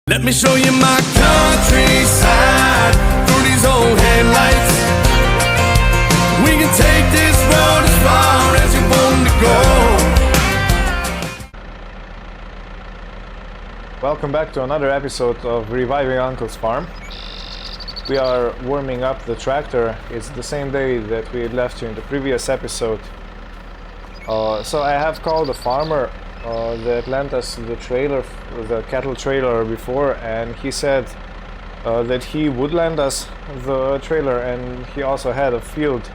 Let me show you my countryside through these old headlights. We can take this road as far as you want to go. Welcome back to another episode of Reviving Uncle's Farm. We are warming up the tractor. It's the same day that we left you in the previous episode. So I have called the farmer that lent us the trailer, the cattle trailer before, and he said that he would lend us the trailer, and he also had a field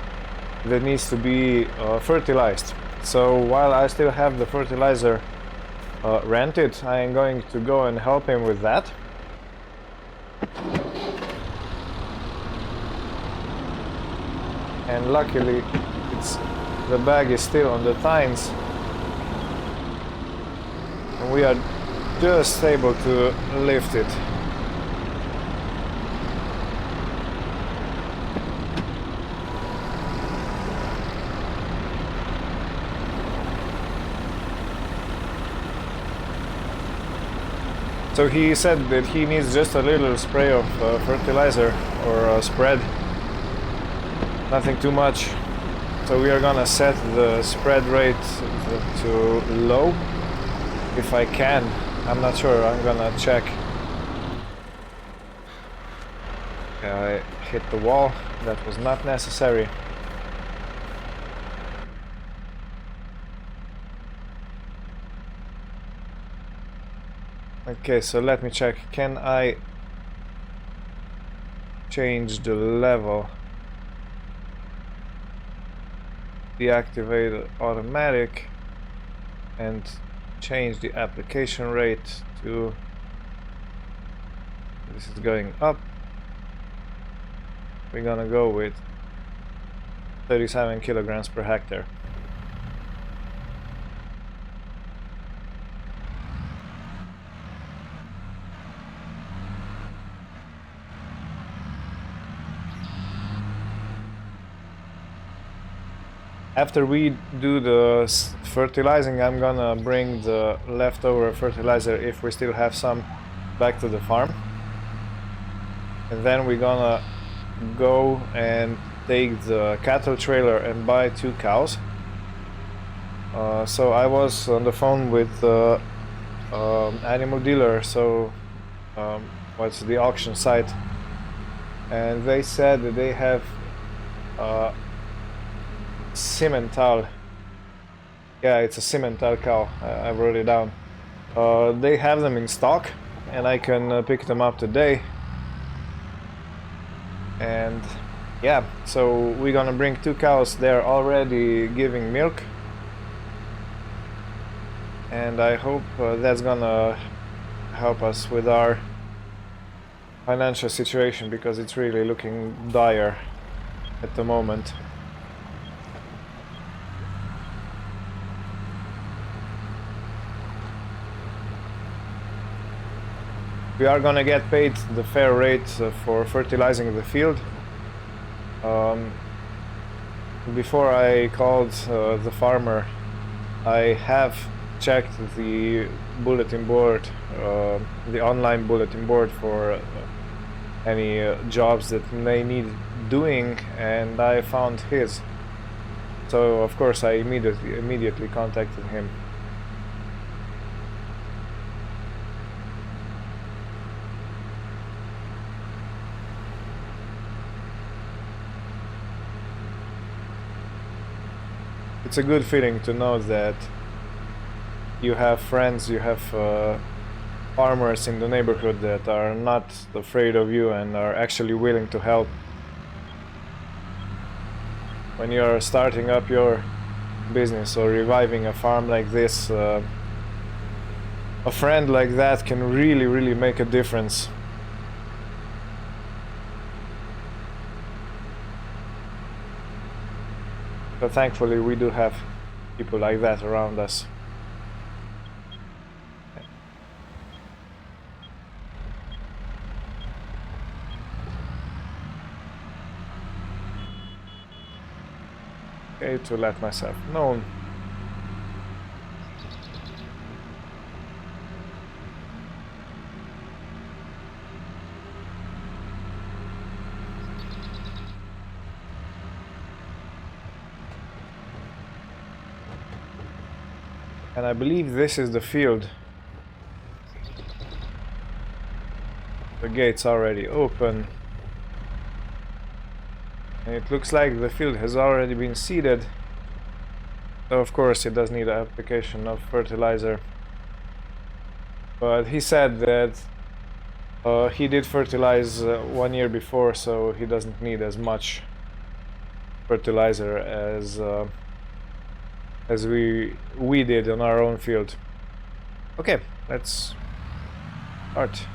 that needs to be fertilized. So while I still have the fertilizer rented, I am going to go and help him with that. And luckily the bag is still on the tines. And we are just able to lift it. So he said that he needs just a little spray of fertilizer or spread, nothing too much. So we are gonna set the spread rate to low. If I can, I'm not sure, I'm gonna check. I hit the wall, that was not necessary. Okay, so let me check, can I change the level? Deactivate automatic and change the application rate to, this is going up, we're gonna go with 37 kilograms per hectare. After we do the fertilizing, I'm gonna bring the leftover fertilizer, if we still have some, back to the farm. And then we're gonna go and take the cattle trailer and buy 2 cows. So I was on the phone with the animal dealer, so what's the auction site, and they said that they have Simmental. Yeah, it's a Simmental cow. I wrote it down. They have them in stock, and I can pick them up today. And yeah, so we're gonna bring 2 cows. They're already giving milk, and I hope that's gonna help us with our financial situation, because it's really looking dire at the moment. We are gonna get paid the fair rate for fertilizing the field. Before I called the farmer, I have checked the bulletin board, the online bulletin board, for any jobs that may need doing, and I found his. So of course I immediately contacted him. It's a good feeling to know that you have friends, you have farmers in the neighborhood that are not afraid of you and are actually willing to help. When you're starting up your business or reviving a farm like this, a friend like that can really make a difference. But thankfully we do have people like that around us. Okay, to let myself known. And I believe this is the field. The gate's already open. And it looks like the field has already been seeded. So of course it does need an application of fertilizer. But he said that he did fertilize 1 year before, so he doesn't need as much fertilizer as we did on our own field. Okay, let's start.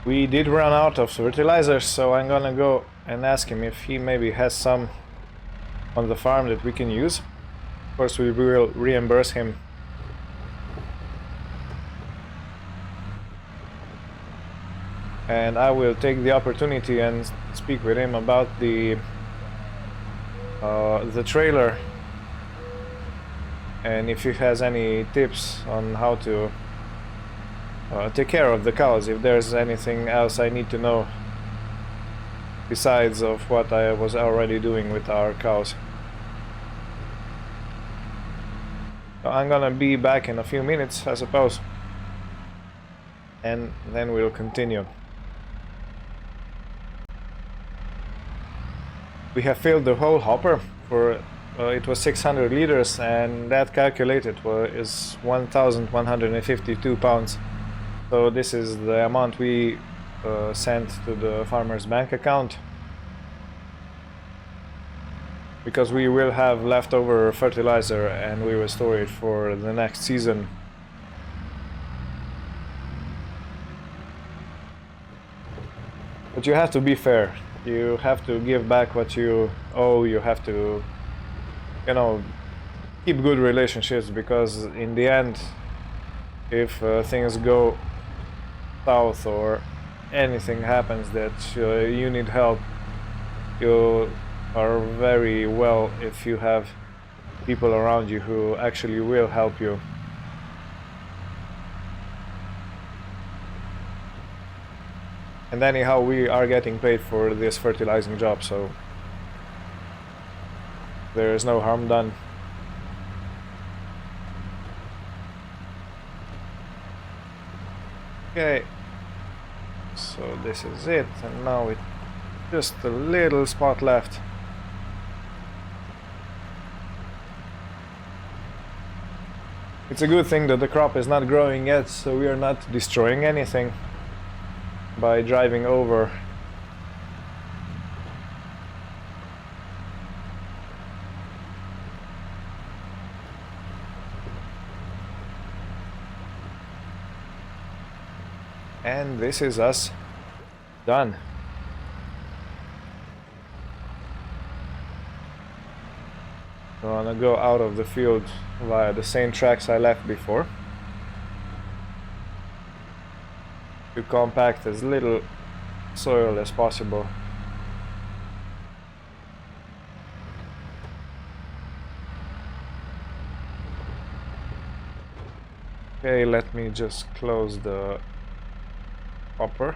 We did run out of fertilizer, so I'm gonna go and ask him if he maybe has some on the farm that we can use. Of course, we will reimburse him. And I will take the opportunity and speak with him about the trailer, and if he has any tips on how to take care of the cows, if there's anything else I need to know besides of what I was already doing with our cows. So I'm gonna be back in a few minutes, I suppose, and then we'll continue. We have filled the whole hopper for it was 600 liters, and that calculated is 1,152 pounds. So this is the amount we sent to the farmer's bank account, because we will have leftover fertilizer and we will store it for the next season. But you have to be fair. You have to give back what you owe. You have to, you know, keep good relationships, because in the end, if things go south or anything happens that you need help, you are very well if you have people around you who actually will help you. And anyhow, we are getting paid for this fertilizing job, so there is no harm done. Okay, so this is it, and now it's just a little spot left. It's a good thing that the crop is not growing yet, so we are not destroying anything. by driving over. And this is us done. I'm gonna go out of the field via the same tracks I left before to compact as little soil as possible. Okay, let me just close the hopper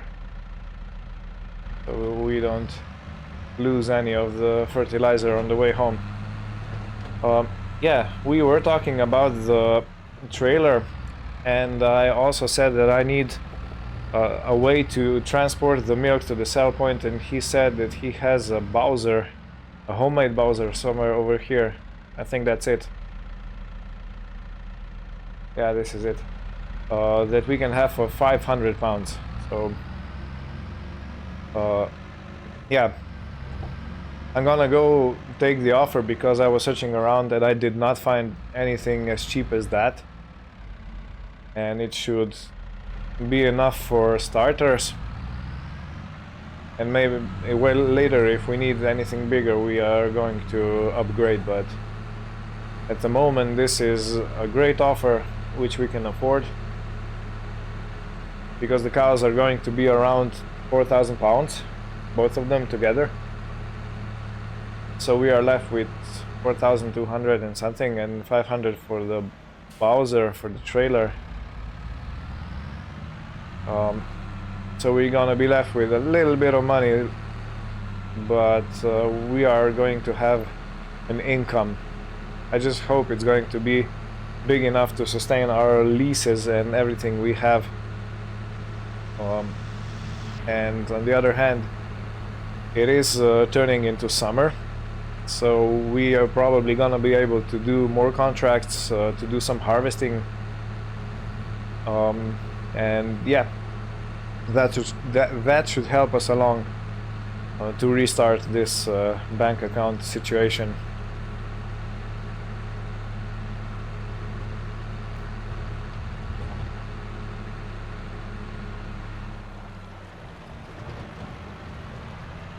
so we don't lose any of the fertilizer on the way home. Yeah, we were talking about the trailer, and I also said that I need a way to transport the milk to the sell point, and he said that he has a Bowser, a homemade Bowser somewhere over here. I think that's it. Yeah, this is it. That we can have for 500 pounds. So, yeah. I'm gonna go take the offer because I was searching around and I did not find anything as cheap as that. And it should be enough for starters. And maybe well later, if we need anything bigger, we are going to upgrade. But at the moment, this is a great offer which we can afford, because the cows are going to be around 4,000 pounds, both of them together. So we are left with 4,200 and something, and 500 for the Bowser, for the trailer. So we're gonna be left with a little bit of money, but we are going to have an income. I just hope it's going to be big enough to sustain our leases and everything we have. And on the other hand, it is turning into summer, so we are probably gonna be able to do more contracts, to do some harvesting, and yeah, that should help us along to restart this bank account situation.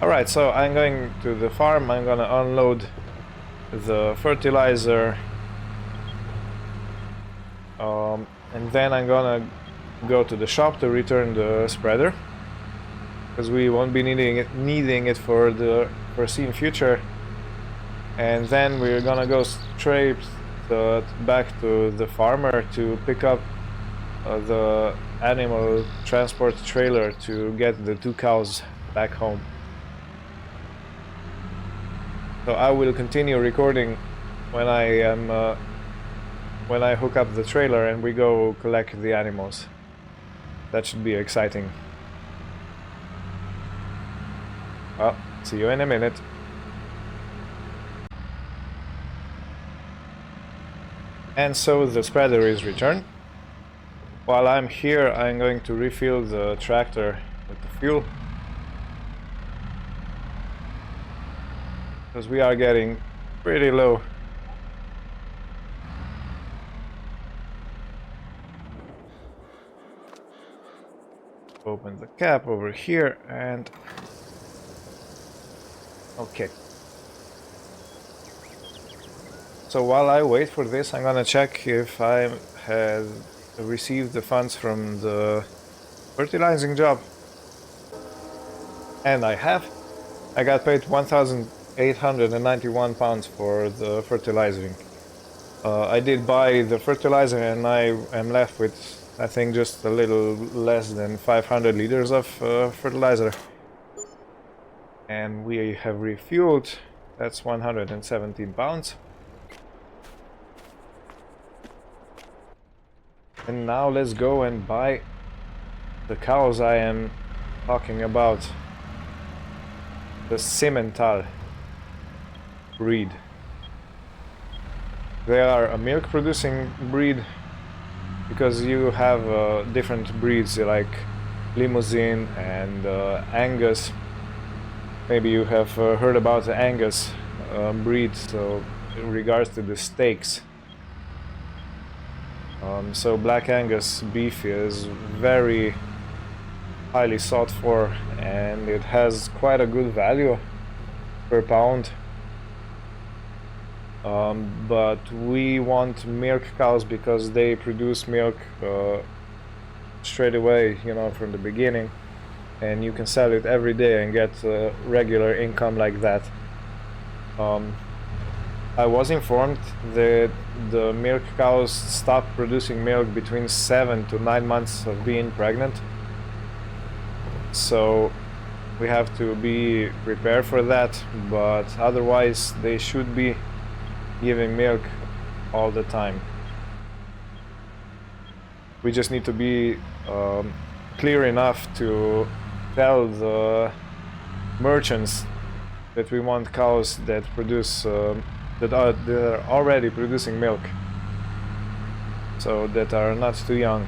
Alright, so I'm going to the farm, I'm gonna unload the fertilizer, and then I'm gonna go to the shop to return the spreader, because we won't be needing it for the foreseen future. And then we're gonna go straight back to the farmer to pick up the animal transport trailer to get the 2 cows back home. So I will continue recording when I hook up the trailer and we go collect the animals. That should be exciting. Well, see you in a minute. And so the spreader is returned. While I'm here, I'm going to refill the tractor with the fuel, because we are getting pretty low. Open the cap over here and okay. So while I wait for this, I'm gonna check if I have received the funds from the fertilizing job. And I have. I got paid 1,891 pounds for the fertilizing. I did buy the fertilizer and I am left with, I think, just a little less than 500 liters of fertilizer. And we have refueled. That's 117 pounds. And now let's go and buy the cows I am talking about. The Simmental breed. They are a milk producing breed, because you have different breeds like Limousin and Angus. Maybe you have heard about the Angus breed, so in regards to the steaks. So Black Angus beef is very highly sought for, and it has quite a good value per pound. But we want milk cows because they produce milk straight away, you know, from the beginning, and you can sell it every day and get regular income like that. I was informed that the milk cows stop producing milk between 7 to 9 months of being pregnant, so we have to be prepared for that, but otherwise they should be giving milk all the time. We just need to be clear enough to tell the merchants that we want cows that produce that are already producing milk, so that are not too young.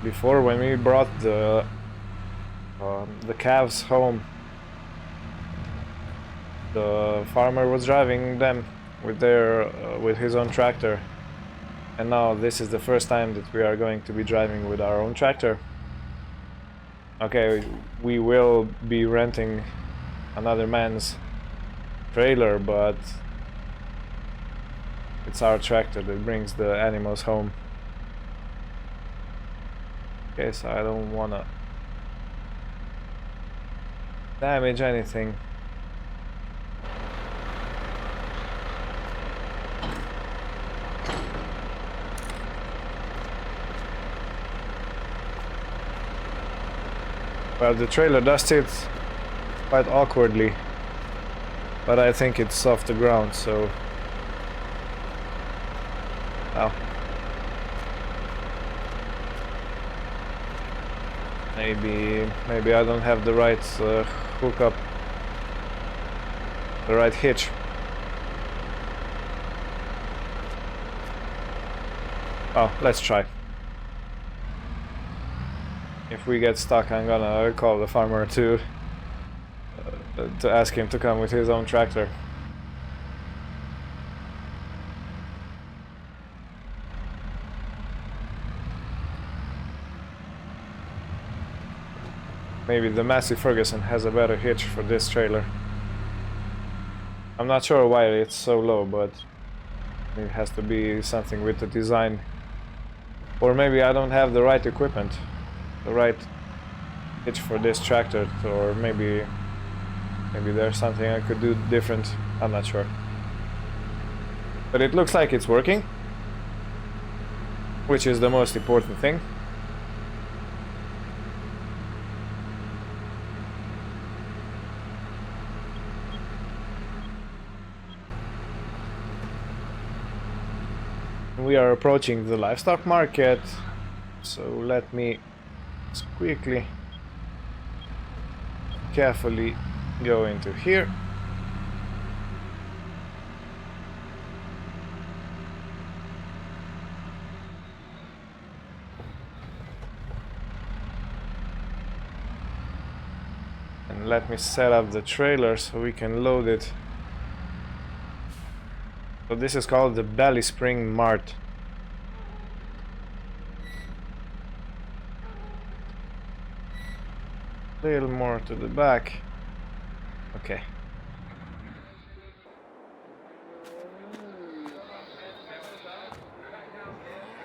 Before, when we brought the calves home, the farmer was driving them with his own tractor, and now this is the first time that we are going to be driving with our own tractor. Okay, we will be renting another man's trailer, but it's our tractor that brings the animals home. Okay, so I don't wanna damage anything. Well, the trailer does sit quite awkwardly, but I think it's off the ground, so... Oh. Maybe I don't have the right hookup, the right hitch. Oh, let's try. If we get stuck, I'm gonna call the farmer to ask him to come with his own tractor. Maybe the Massey Ferguson has a better hitch for this trailer. I'm not sure why it's so low, but it has to be something with the design. Or maybe I don't have the right equipment, the right hitch for this tractor, or maybe there's something I could do different. I'm not sure. But it looks like it's working, which is the most important thing. We are approaching the livestock market, so let me just quickly, carefully go into here. And let me set up the trailer so we can load it. So this is called the Balyspring Mart. A little more to the back. Okay.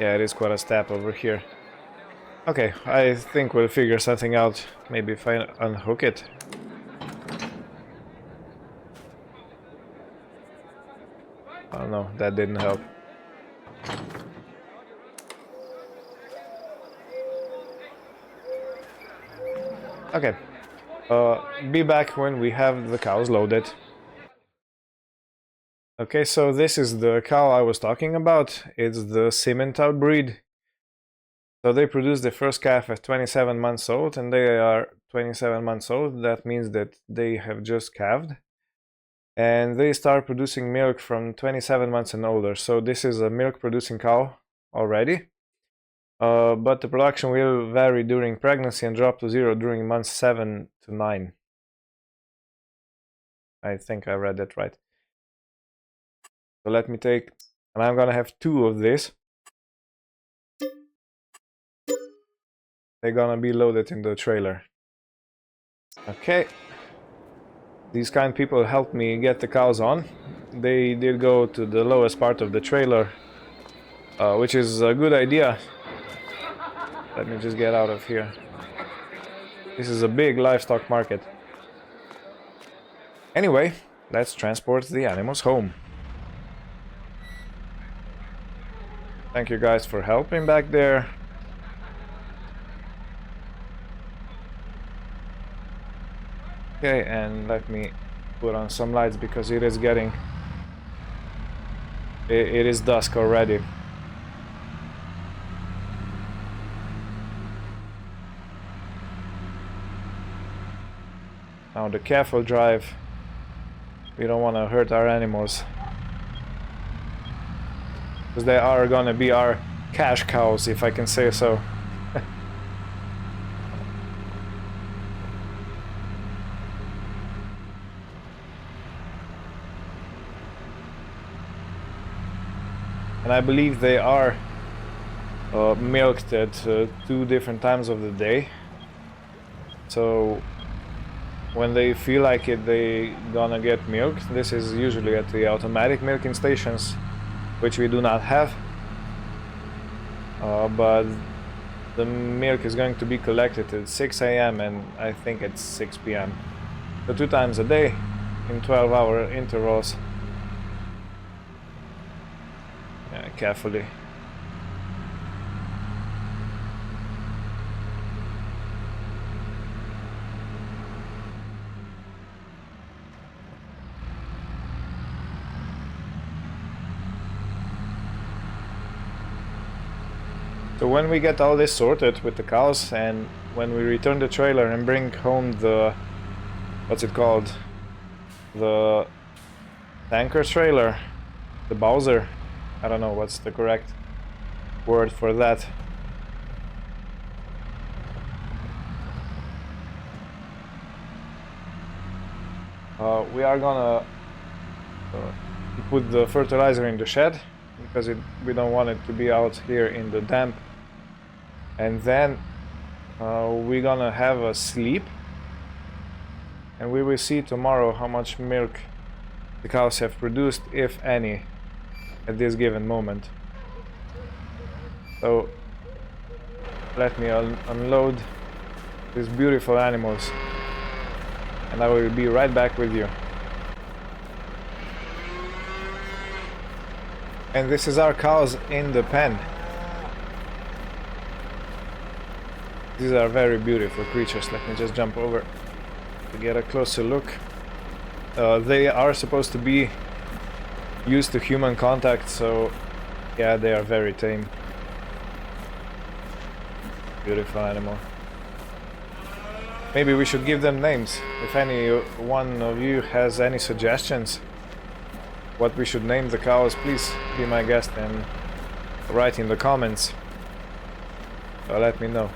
Yeah, it is quite a step over here. Okay, I think we'll figure something out. Maybe if I unhook it. Oh no, that didn't help. Okay, be back when we have the cows loaded. Okay, so this is the cow I was talking about. It's the Simmental breed. So they produced the first calf at 27 months old, and they are 27 months old. That means that they have just calved. And they start producing milk from 27 months and older. So this is a milk producing cow already. But the production will vary during pregnancy and drop to 0 during months 7 to 9. I think I read that right. So let me take, and I'm gonna have 2 of this. They're gonna be loaded in the trailer. Okay. These kind people helped me get the cows on. They did go to the lowest part of the trailer, which is a good idea. Let me just get out of here. This is a big livestock market. Anyway, let's transport the animals home. Thank you guys for helping back there. Okay, and let me put on some lights because it is getting... It is dusk already. Now the careful drive. We don't want to hurt our animals. Because they are gonna be our cash cows, if I can say so. And I believe they are milked at 2 different times of the day. So when they feel like it, they gonna get milked. This is usually at the automatic milking stations, which we do not have. But the milk is going to be collected at 6 AM and I think at 6 PM. So 2 times a day in 12-hour intervals. Carefully. So when we get all this sorted with the cows and when we return the trailer and bring home the, what's it called, the tanker trailer, the Bowser, I don't know what's the correct word for that. We are gonna put the fertilizer in the shed because we don't want it to be out here in the damp. And then we're gonna have a sleep and we will see tomorrow how much milk the cows have produced, if any, at this given moment. So let me unload these beautiful animals and I will be right back with you. And this is our cows in the pen. These are very beautiful creatures. Let me just jump over to get a closer look. They are supposed to be used to human contact, so yeah, they are very tame. Beautiful animal. Maybe we should give them names. If any one of you has any suggestions what we should name the cows, please be my guest and write in the comments. Let me know.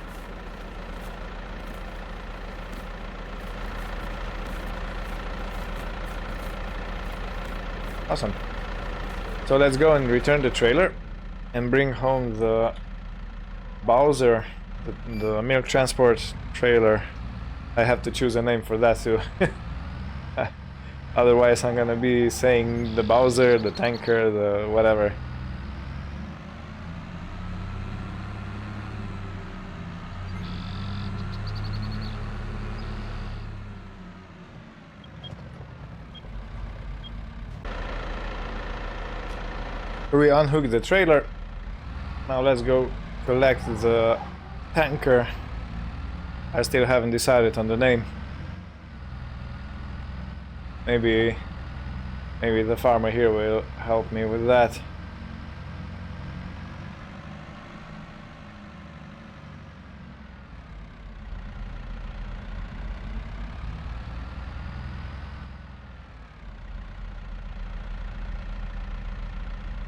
Awesome. So let's go and return the trailer and bring home the Bowser, the milk transport trailer. I have to choose a name for that too. Otherwise I'm gonna be saying the Bowser, the tanker, the whatever. We unhook the trailer. Now let's go collect the tanker. I still haven't decided on the name. Maybe the farmer here will help me with that.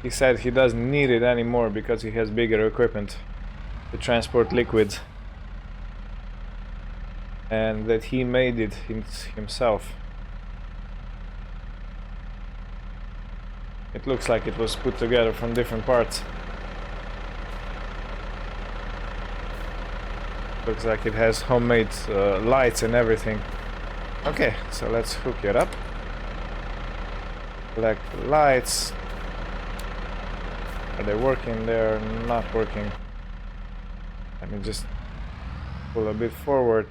he said he doesn't need it anymore because he has bigger equipment to transport liquids, and that he made it himself. It looks like it was put together from different parts. Looks like it has homemade lights and everything. Okay, so let's hook it up. Collect the lights. Are they working? They're not working. Let me just pull a bit forward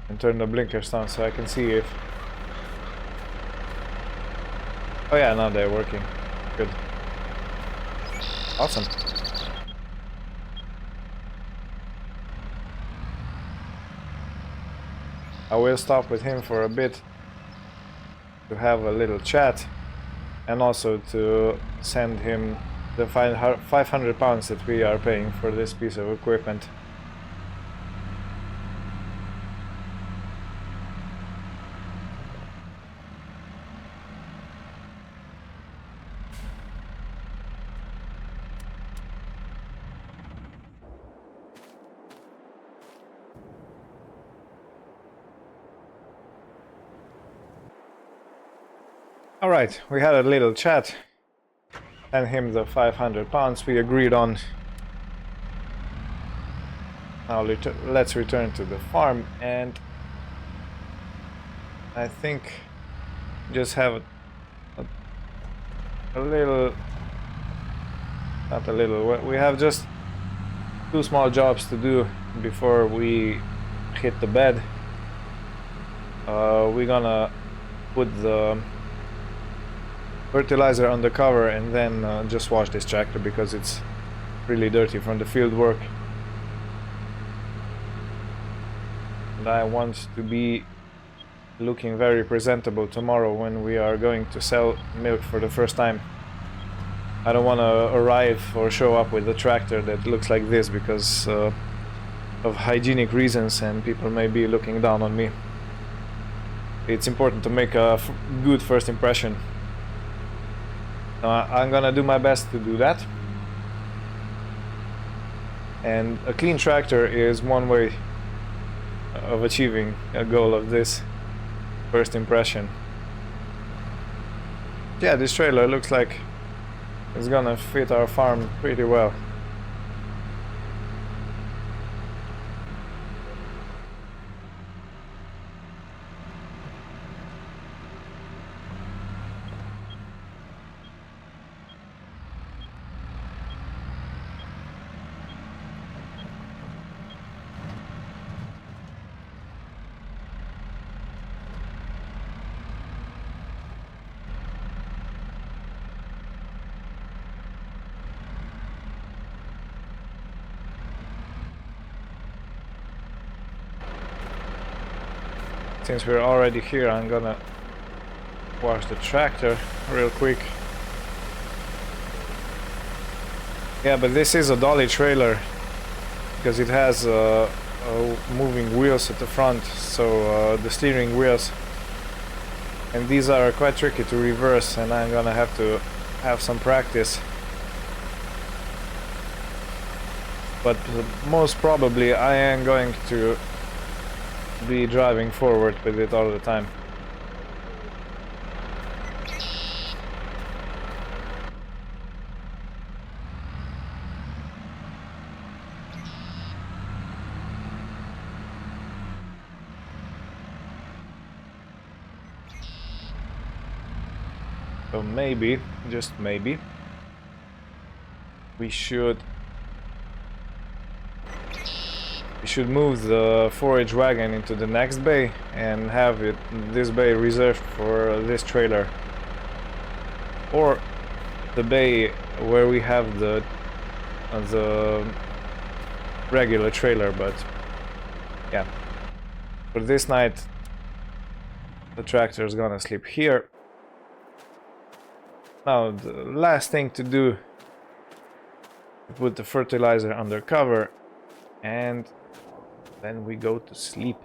and turn the blinkers on so I can see if... Oh yeah, now they're working. Good. Awesome. I will stop with him for a bit to have a little chat and also to send him the 500 pounds that we are paying for this piece of equipment. Alright, we had a little chat. Send him the 500 pounds we agreed on. Now let's return to the farm, and I think just have a little, not a little, we have just 2 small jobs to do before we hit the bed. We're gonna put the fertilizer on the cover and then just wash this tractor because it's really dirty from the field work. And I want to be looking very presentable tomorrow when we are going to sell milk for the first time. I don't want to arrive or show up with a tractor that looks like this because of hygienic reasons, and people may be looking down on me. It's important to make a good first impression. I'm gonna do my best to do that, and a clean tractor is one way of achieving a goal of this first impression. Yeah, this trailer looks like it's gonna fit our farm pretty well. Since we're already here, I'm gonna wash the tractor real quick. Yeah, but this is a dolly trailer because it has moving wheels at the front, so the steering wheels, and these are quite tricky to reverse, and I'm gonna have to have some practice. But most probably I am going to be driving forward with it all the time. So maybe, just maybe, we should move the forage wagon into the next bay and have this bay reserved for this trailer, or the bay where we have the regular trailer. But yeah, for this night the tractor is gonna sleep here. Now the last thing to do is put the fertilizer under cover, and then we go to sleep.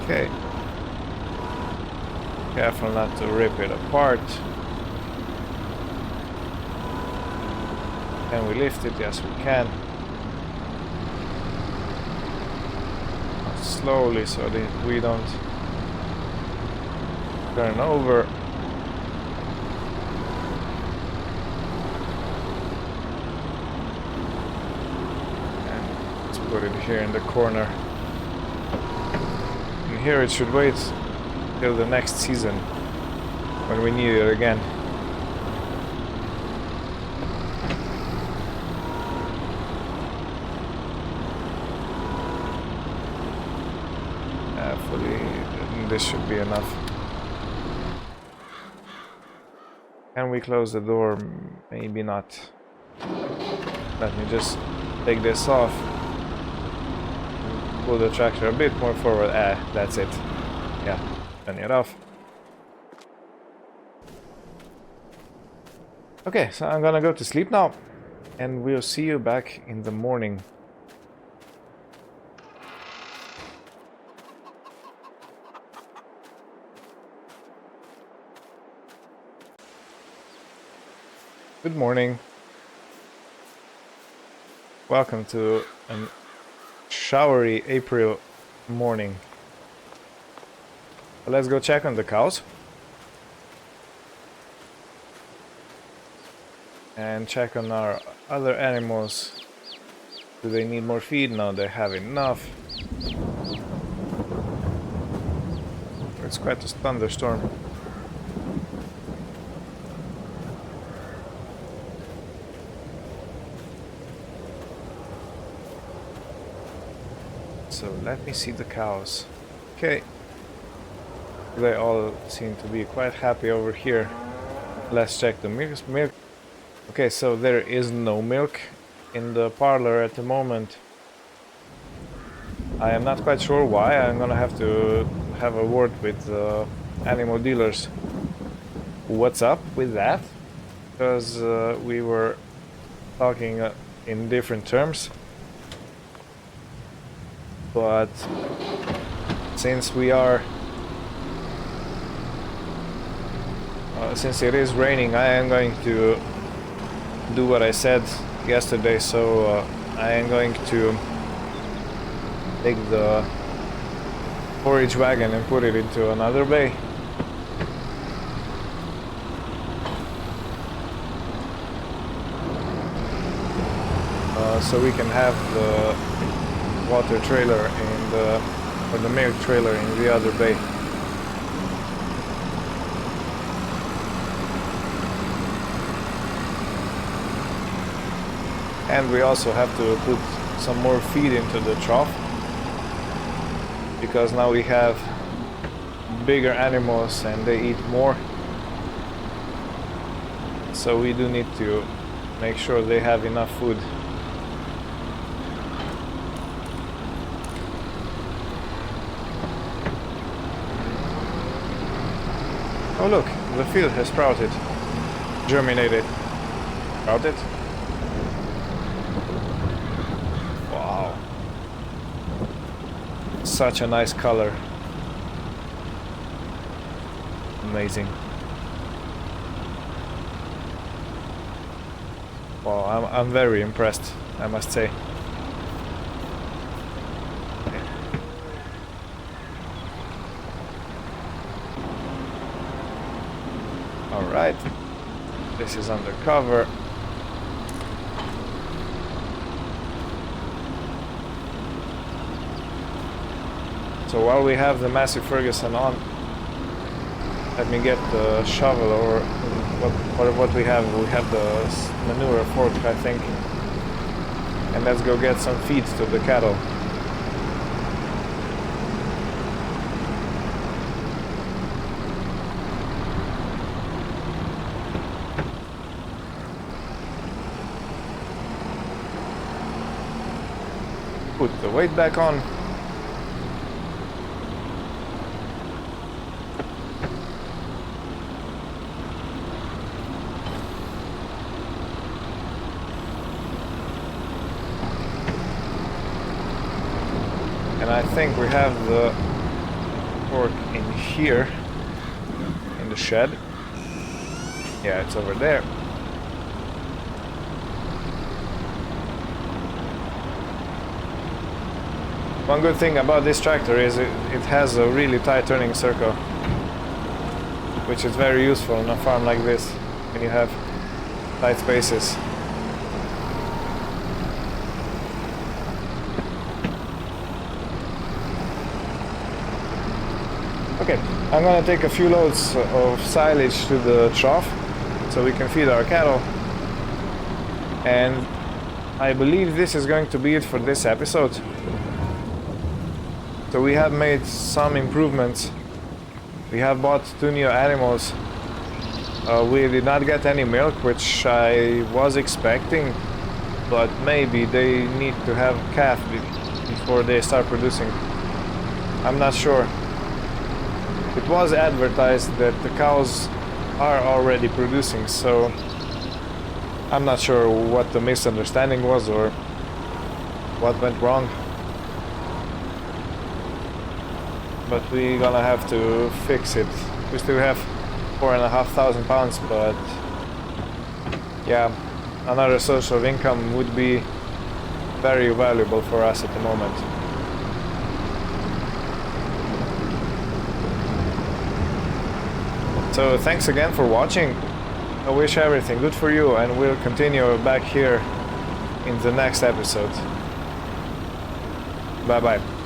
Okay. Careful not to rip it apart. Can we lift it? Yes, we can. Slowly so that we don't turn over. And let's put it here in the corner. And here it should wait till the next season when we need it again. This should be enough. Can we close the door? Maybe not. Let me just take this off. Pull the tractor a bit more forward. That's it. Yeah, turn it off. Okay, so I'm gonna go to sleep now, and we'll see you back in the morning. Good morning. Welcome to a showery April morning. Let's go check on the cows. And check on our other animals. Do they need more feed? No, they have enough. It's quite a thunderstorm. So let me see the cows. Okay. They all seem to be quite happy over here. Let's check the milk. Okay, so there is no milk in the parlor at the moment. I am not quite sure why. I'm gonna have to have a word with the animal dealers. What's up with that? Because we were talking in different terms. But since we are since it is raining, I am going to do what I said yesterday, so I am going to take the forage wagon and put it into another bay. So we can have the water trailer in the, or the milk trailer in the other bay. And we also have to put some more feed into the trough, because now we have bigger animals and they eat more. So we do need to make sure they have enough food. Oh look, the field has sprouted, germinated, sprouted. Wow, such a nice color, amazing. Wow, I'm very impressed, I must say. Alright, this is under cover. So while we have the Massey Ferguson on, let me get the shovel, or what we have. We have the manure fork, I think. And let's go get some feed to the cattle. Put the weight back on. And I think we have the torque in here, in the shed. Yeah, it's over there. One good thing about this tractor is it has a really tight turning circle, which is very useful on a farm like this when you have tight spaces. Okay, I'm gonna take a few loads of silage to the trough so we can feed our cattle, and I believe this is going to be it for this episode. So we have made some improvements. We have bought 2 new animals. We did not get any milk, which I was expecting, but maybe they need to have calf before they start producing. I'm not sure. It was advertised that the cows are already producing, so I'm not sure what the misunderstanding was or what went wrong. But we're gonna have to fix it. We still have 4,500 pounds, but yeah, another source of income would be very valuable for us at the moment. So thanks again for watching. I wish everything good for you, and we'll continue back here in the next episode. Bye bye.